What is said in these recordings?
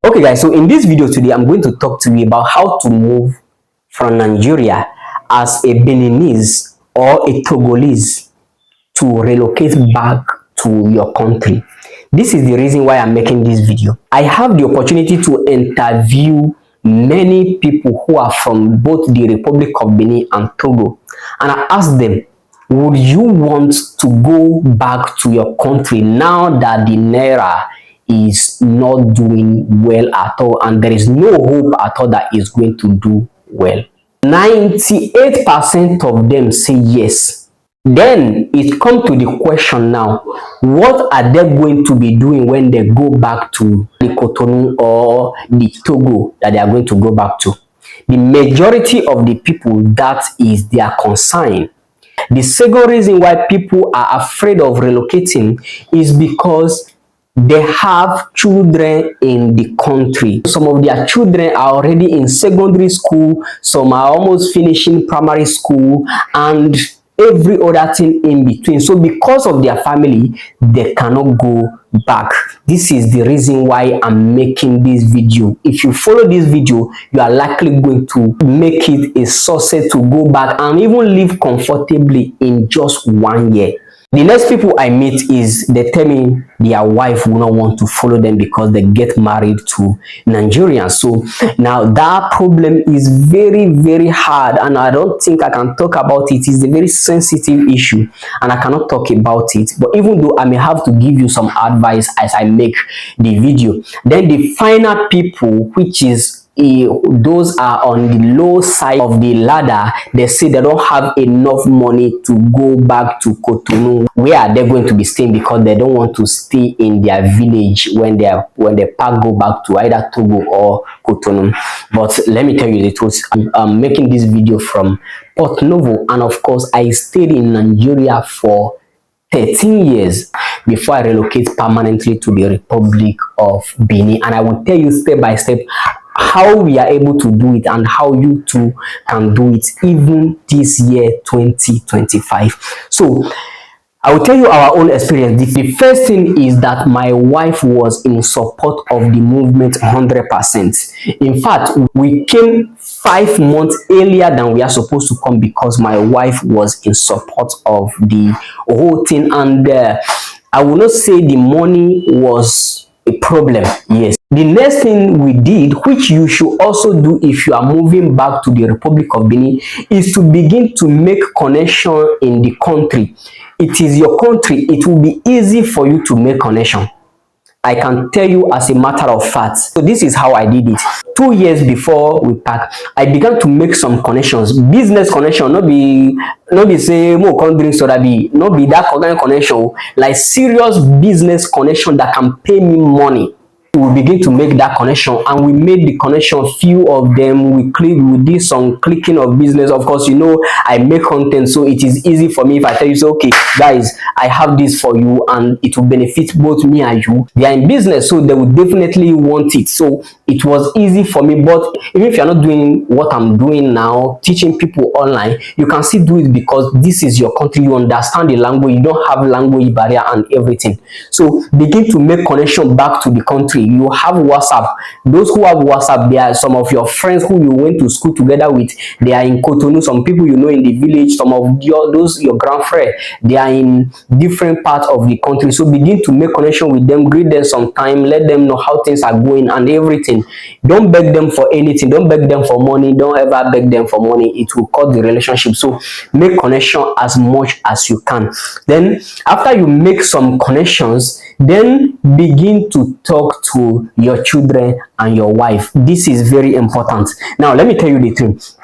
Okay guys, so in this video today I'm going to talk to you about how to move from Nigeria as a Beninese or a Togolese to relocate back to your country. This is the reason why I'm making this video. I have the opportunity to interview many people who are from both the Republic of Benin and Togo, and I asked them, would you want to go back to your country now that the Naira is not doing well at all and there is no hope at all that it's going to do well? 98% of them say yes. Then it comes to the question now, what are they going to be doing when they go back to the Cotonou or the Togo that they are going to go back to? The majority of the people, that is their concern. The second reason why people are afraid of relocating is because they have children in the country. Some of their children are already in secondary school, some are almost finishing primary school, and every other thing in between. So because of their family, they cannot go back. This is the reason why I'm making this video. If you follow this video, you are likely going to make it a success to go back and even live comfortably in just 1 year. The next people I meet is they tell me their wife will not want to follow them because they get married to Nigerians. So now that problem is very hard, and I don't think I can talk about it. It's a very sensitive issue and I cannot talk about it. But even though I may have to give you some advice as I make the video, then the final people, which is those are on the low side of the ladder, they say they don't have enough money to go back to Cotonou. Where are they going to be staying? Because they don't want to stay in their village when they go back to either Togo or Cotonou. But let me tell you the truth, I'm making this video from Cotonou, and of course I stayed in Nigeria for 13 years before I relocate permanently to the Republic of Benin, and I will tell you step by step how we are able to do it and how you too can do it even this year 2025. So I will tell you our own experience. The first thing is that my wife was in support of the movement 100%. In fact, we came 5 months earlier than we are supposed to come because my wife was in support of the whole thing, and I will not say the money was a problem. Yes, the next thing we did, which you should also do if you are moving back to the Republic of Benin, is to begin to make connection in the country. It is your country, it will be easy for you to make connection. I can tell you as a matter of fact. So this is how I did it. 2 years before we packed, I began to make some connections, business connection, not be say more country soda be, not be that kind of connection, like serious business connection that can pay me money. We begin to make that connection, and we made the connection, few of them. We did some clicking of business. Of course, you know I make content, so it is easy for me if I tell you, so okay guys, I have this for you and it will benefit both me and you. They are in business, so they would definitely want it, so it was easy for me. But even if you're not doing what I'm doing now, teaching people online, you can still do it because this is your country, you understand the language, you don't have language barrier and everything. So begin to make connection back to the country. You have WhatsApp. Those who have WhatsApp, they are some of your friends who you went to school together with. They are in Cotonou. Some people you know in the village. Some of your grandfriends, they are in different parts of the country. So begin to make connection with them. Greet them sometime. Let them know how things are going and everything. Don't beg them for anything. Don't beg them for money. Don't ever beg them for money. It will cut the relationship. So make connection as much as you can. Then after you make some connections, then begin to talk to your children and your wife. This is very important. Now let me tell you the truth.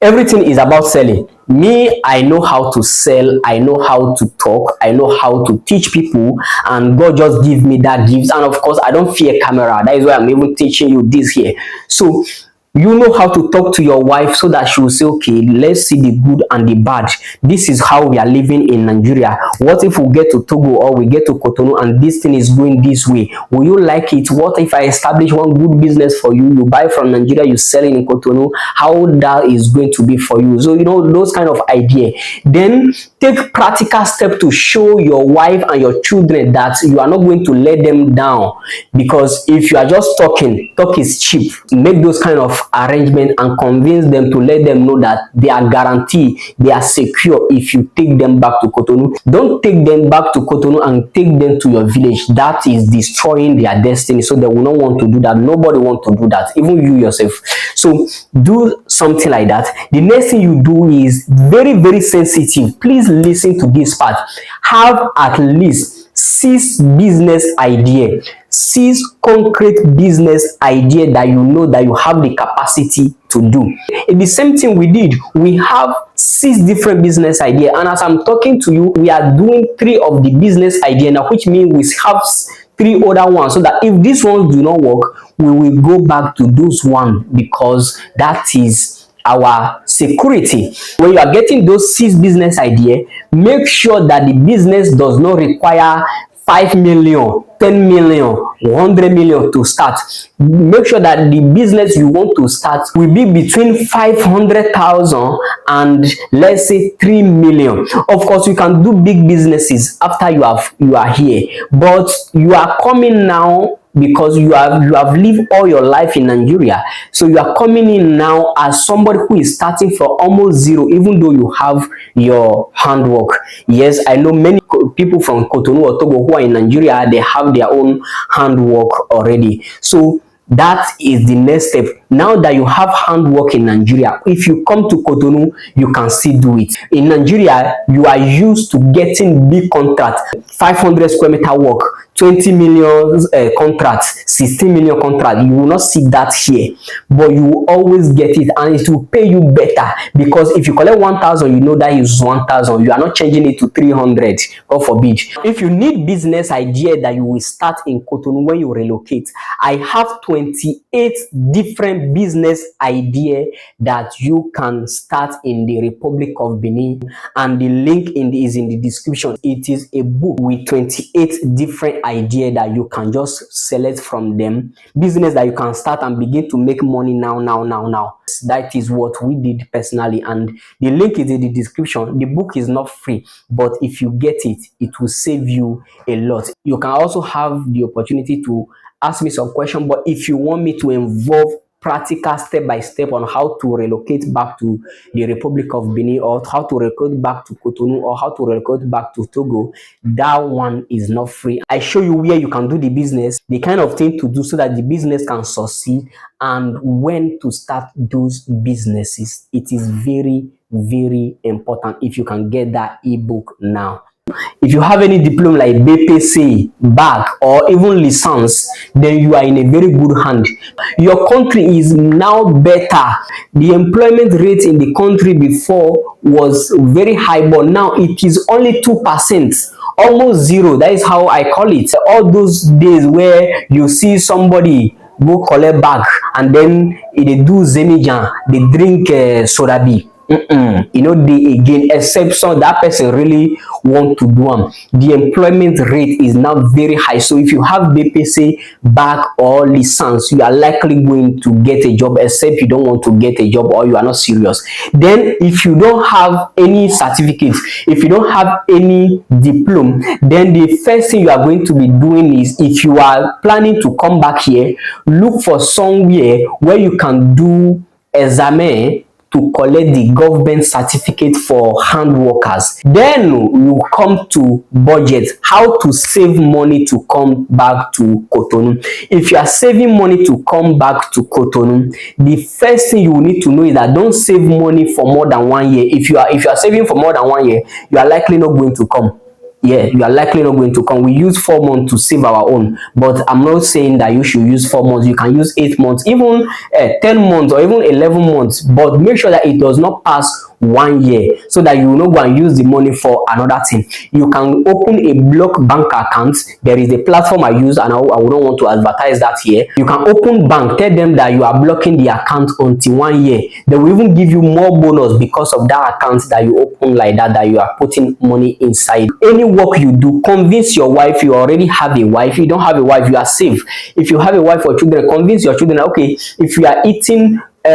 Everything is about selling. Me, I know how to sell, I know how to talk, I know how to teach people, and God just give me that gift. And of course I don't fear camera. That is why I'm even teaching you this here. So You know how to talk to your wife so that she will say, okay, let's see the good and the bad. This is how we are living in Nigeria. What if we get to Togo or we get to Cotonou and this thing is going this way? Will you like it? What if I establish one good business for you? You buy from Nigeria, you sell it in Cotonou. How that is going to be for you? So, those kind of idea. Then take practical step to show your wife and your children that you are not going to let them down. Because if you are just talking, talk is cheap. Make those kind of arrangement and convince them to let them know that they are guaranteed, they are secure if you take them back to Cotonou. Don't take them back to Cotonou and take them to your village. That is destroying their destiny. So they will not want to do that. Nobody want to do that, even you yourself. So do something like that. The next thing you do is very, very sensitive. Please listen to this part. Have at least 6 business idea, 6 concrete business idea that you know that you have the capacity to do. It's the same thing we did. We have 6 different business idea, and as I'm talking to you, we are doing 3 of the business idea now, which means we have 3 other ones, so that if these ones do not work, we will go back to those ones, because that is our security. When you are getting those 6 business idea, make sure that the business does not require 5 million, 10 million, 100 million to start. Make sure that the business you want to start will be between 500,000 and let's say 3 million. Of course, you can do big businesses after you are here, but you are coming now because you have lived all your life in Nigeria. So you are coming in now as somebody who is starting from almost zero, even though you have your handwork. Yes, I know many people from Cotonou or Togo who are in Nigeria, they have their own handwork already. So that is the next step. Now that you have handwork in Nigeria, if you come to Cotonou, you can still do it. In Nigeria, you are used to getting big contracts, 500 square meter work, 20 million contract, 16 million contract. You will not see that here, but you will always get it, and it will pay you better, because if you collect 1,000, you know that is 1,000. You are not changing it to 300, God forbid. If you need business idea that you will start in Cotonou when you relocate, I have 28 different business idea that you can start in the Republic of Benin, and the link is in the description. It is a book with 28 different idea that you can just select from them, business that you can start and begin to make money now. That is what we did personally, and the link is in the description. The book is not free, but if you get it, it will save you a lot. You can also have the opportunity to ask me some question, but if you want me to involve practical step by step on how to relocate back to the Republic of Benin, or how to relocate back to Cotonou, or how to relocate back to Togo, that one is not free. I show you where you can do the business, the kind of thing to do so that the business can succeed, and when to start those businesses. It is very, very important if you can get that ebook now. If you have any diploma like BPC, BAC, or even license, then you are in a very good hand. Your country is now better. The employment rate in the country before was very high, but now it is only 2%. Almost zero. That is how I call it. All those days where you see somebody go collect bag and then they do zemijan, they drink sodabi. They again, except so that person really want to do them. The employment rate is now very high. So if you have BPC, back or license, you are likely going to get a job, except you don't want to get a job or you are not serious. Then if you don't have any certificates, if you don't have any diploma, then the first thing you are going to be doing is, if you are planning to come back here, look for somewhere where you can do examen to collect the government certificate for hand workers. Then you come to budget, how to save money to come back to Cotonou. If you are saving money to come back to Cotonou, the first thing you will need to know is that don't save money for more than 1 year. If you are saving for more than 1 year, you are likely not going to come. Yeah, you are likely not going to come. We use 4 months to save our own, but I'm not saying that you should use 4 months. You can use 8 months, even 10 months, or even 11 months, but make sure that it does not pass 1 year, so that you will not go and use the money for another thing. You can open a block bank account. There is a platform I use, and I would not want to advertise that here. You can open bank, tell them that you are blocking the account until 1 year. They will even give you more bonus because of that account that you open like that you are putting money inside. Any work you do, convince your wife. You already have a wife. You don't have a wife, you are safe. If you have a wife or children, convince your children, okay, if you are eating 2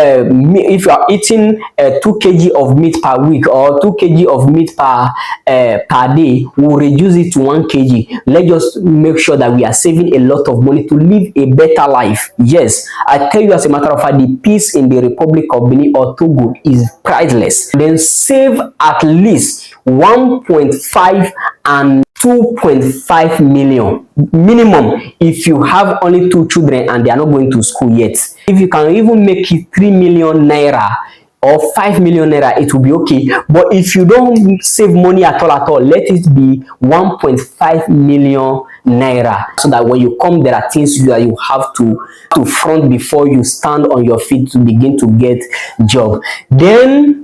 kg of meat per week, or 2 kg of meat per day, we'll reduce it to 1 kg. Let's just make sure that we are saving a lot of money to live a better life. Yes, I tell you, as a matter of fact, the peace in the Republic of Benin or Togo is priceless. Then save at least 1.5 and 2.5 million minimum if you have only 2 children and they are not going to school yet. If you can even make it 3 million naira or 5 million naira, it will be okay. But if you don't save money at all, let it be 1.5 million naira, so that when you come, there are things that you have to front before you stand on your feet to begin to get job. Then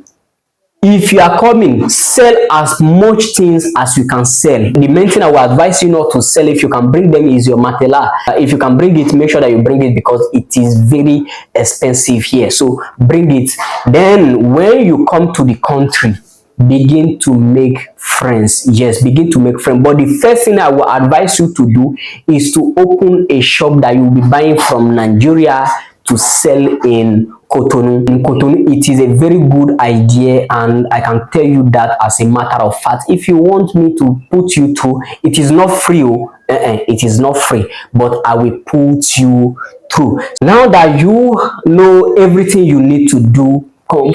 if you are coming, sell as much things as you can sell. The main thing I will advise you not to sell, if you can bring them, is your matela. If you can bring it, make sure that you bring it, because it is very expensive here. So bring it. Then when you come to the country, begin to make friends. Yes, begin to make friends. But the first thing I will advise you to do is to open a shop that you will be buying from Nigeria to sell in Cotonou. In Cotonou, it is a very good idea, and I can tell you that as a matter of fact. If you want me to put you through, it is not free. It is not free, but I will put you through. Now that you know everything you need to do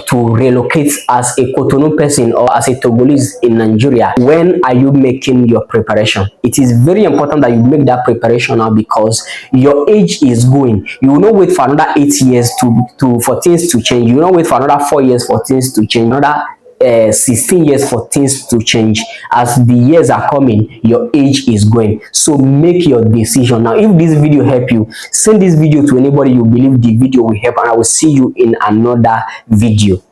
to relocate as a Cotonou person or as a Togolese in Nigeria, when are you making your preparation? It is very important that you make that preparation now, because your age is going. You will not wait for another 8 years for things to change. You will not wait for another 4 years for things to change. Another 16 years for things to change. As the years are coming, your age is going. So make your decision now. If this video help you, send this video to anybody you believe the video will help, and I will see you in another video.